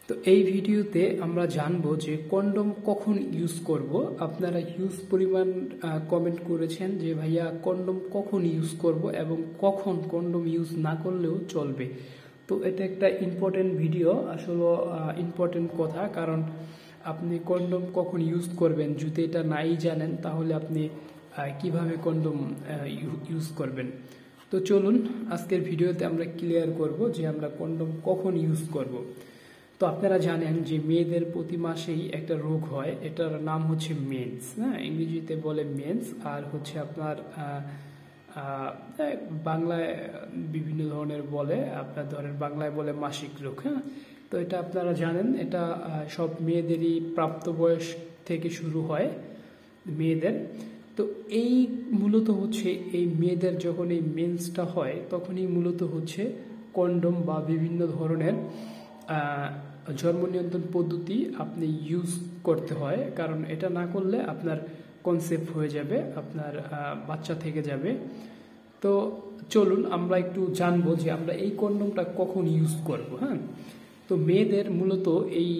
তো এই ভিডিওতে আমরা জানবো যে কন্ডম কখন ইউজ করব। আপনারা হিউজ পরিমাণ কমেন্ট করেছেন যে ভাইয়া কন্ডম কখন ইউজ করব এবং কখন কন্ডম ইউজ না করলেও চলবে। তো এটা একটা ইম্পর্টেন্ট ভিডিও, আসলে ইম্পর্টেন্ট কথা, কারণ আপনি কন্ডম কখন ইউজ করবেন যদি এটা নাই জানেন তাহলে আপনি কিভাবে কন্ডম ইউজ করবেন। তো চলুন আজকের ভিডিওতে আমরা ক্লিয়ার করব যে আমরা কন্ডম কখন ইউজ করব। তো আপনারা জানেন যে মেয়েদের প্রতি মাসেই একটা রোগ হয়, এটার নাম হচ্ছে মেন্স। হ্যাঁ, ইংরেজিতে বলে মেন্স, আর হচ্ছে আপনার বাংলায় বিভিন্ন ধরনের বলে, আপনার ধরেন বাংলায় বলে মাসিক রোগ। হ্যাঁ, তো এটা আপনারা জানেন, এটা সব মেয়েদেরই প্রাপ্ত বয়স থেকে শুরু হয় মেয়েদের। তো এই মূলত হচ্ছে এই মেয়েদের যখন এই মেন্সটা হয় তখনই মূলত হচ্ছে কন্ডম বা বিভিন্ন ধরনের জন্ম নিয়ন্ত্রণ পদ্ধতি আপনি ইউজ করতে হয়, কারণ এটা না করলে আপনার কনসেপ্ট হয়ে যাবে, আপনার বাচ্চা থেকে যাবে। তো চলুন আমরা একটু জানবো যে আমরা এই কন্ডমটা কখন ইউজ করব। হ্যাঁ, তো মেয়েদের মূলত এই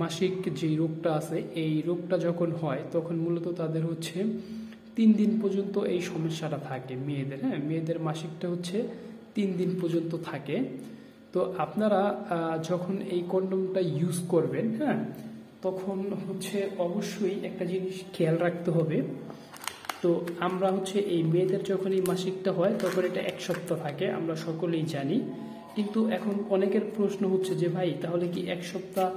মাসিক যে রোগটা আছে, এই রোগটা যখন হয় তখন মূলত তাদের হচ্ছে 3 দিন পর্যন্ত এই সমস্যাটা থাকে মেয়েদের। হ্যাঁ, মেয়েদের মাসিকটা হচ্ছে 3 দিন পর্যন্ত থাকে। তো আপনারা যখন এই কন্ডমটা ইউজ করবেন, হ্যাঁ, তখন হচ্ছে অবশ্যই একটা জিনিস খেয়াল রাখতে হবে। তো আমরা হচ্ছে এই মেয়েদের যখন এই মাসিকটা হয় তখন এটা 1 সপ্তাহ থাকে, আমরা সকলেই জানি। কিন্তু এখন অনেকের প্রশ্ন হচ্ছে যে ভাই তাহলে কি 1 সপ্তাহ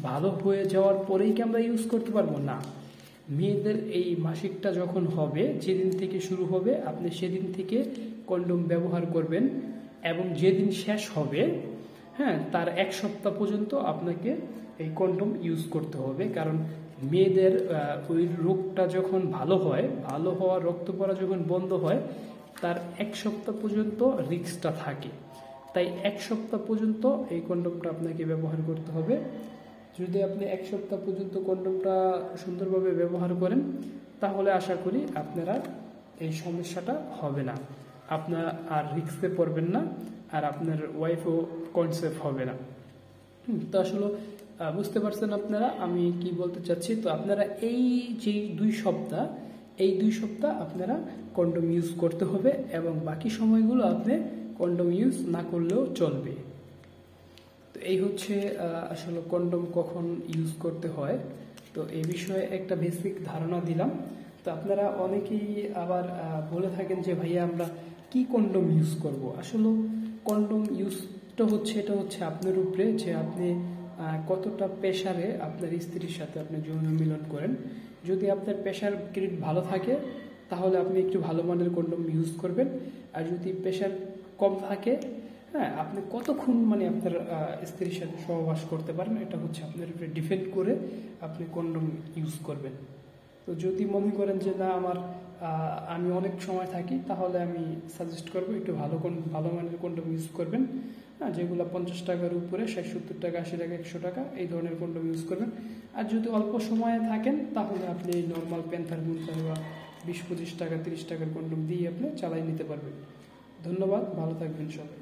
ভালো হয়ে যাওয়ার পরেই কি আমরা ইউজ করতে পারবো? না, মেয়েদের এই মাসিকটা যখন হবে, যেদিন থেকে শুরু হবে আপনি সেদিন থেকে কন্ডম ব্যবহার করবেন, এবং যেদিন শেষ হবে, হ্যাঁ, তার 1 সপ্তাহ পর্যন্ত আপনাকে এই কন্ডম ইউজ করতে হবে। কারণ মেয়েদের ওই রোগটা যখন ভালো হয়, ভালো হওয়া রক্ত পড়া যখন বন্ধ হয়, তার 1 সপ্তাহ পর্যন্ত রিস্কটা থাকে। তাই 1 সপ্তাহ পর্যন্ত এই কন্ডমটা আপনাকে ব্যবহার করতে হবে। যদি আপনি 1 সপ্তাহ পর্যন্ত কন্ডমটা সুন্দরভাবে ব্যবহার করেন তাহলে আশা করি আপনারা এই সমস্যাটা হবে না, আপনার আর রিস্কে পড়বেন না, আর আপনার ওয়াইফও কনসেপ্ট হবে না। তো আসলে বুঝতে পারছেন আপনারা আমি কি বলতে চাচ্ছি। তো আপনারা এই যে 2 সপ্তাহ, এই 2 সপ্তাহ আপনারা কন্ডম ইউজ করতে হবে, এবং বাকি সময়গুলো আপনি কন্ডম ইউজ না করলেও চলবে। তো এই হচ্ছে আসলে কন্ডম কখন ইউজ করতে হয়। তো এই বিষয়ে একটা বেসিক ধারণা দিলাম। তো আপনারা অনেকেই আবার বলে থাকেন যে ভাইয়া আমরা কি কন্ডম ইউজ করব। আসলে কন্ডম ইউজটা হচ্ছে, এটা হচ্ছে আপনার উপরে যে আপনি কতটা প্রেশারে আপনার স্ত্রীর সাথে আপনি যৌন মিলন করেন। যদি আপনার প্রেশার গ্রেড ভালো থাকে তাহলে আপনি একটু ভালো মানের কন্ডম ইউজ করবেন, আর যদি প্রেশার কম থাকে, হ্যাঁ, আপনি কতক্ষণ মানে আপনার স্ত্রীর সাথে সহবাস করতে পারেন এটা হচ্ছে আপনার উপরে ডিপেন্ড করে আপনি কন্ডম ইউজ করবেন। তো যদি মনে করেন যে না আমি অনেক সময় থাকি, তাহলে আমি সাজেস্ট করবো একটু ভালো মানের কন্ডম ইউজ করবেন। হ্যাঁ, যেগুলো 50 টাকার উপরে, 60-70 টাকা, 80 টাকা, 100 টাকা এই ধরনের কন্ডম ইউজ করবেন। আর যদি অল্প সময়ে থাকেন তাহলে আপনি নর্মাল প্যান্থার মুন্থার বা 20-25 টাকা 30 টাকার কন্ডম দিয়ে আপনি চালাই নিতে পারবেন। ধন্যবাদ, ভালো থাকবেন সবাই।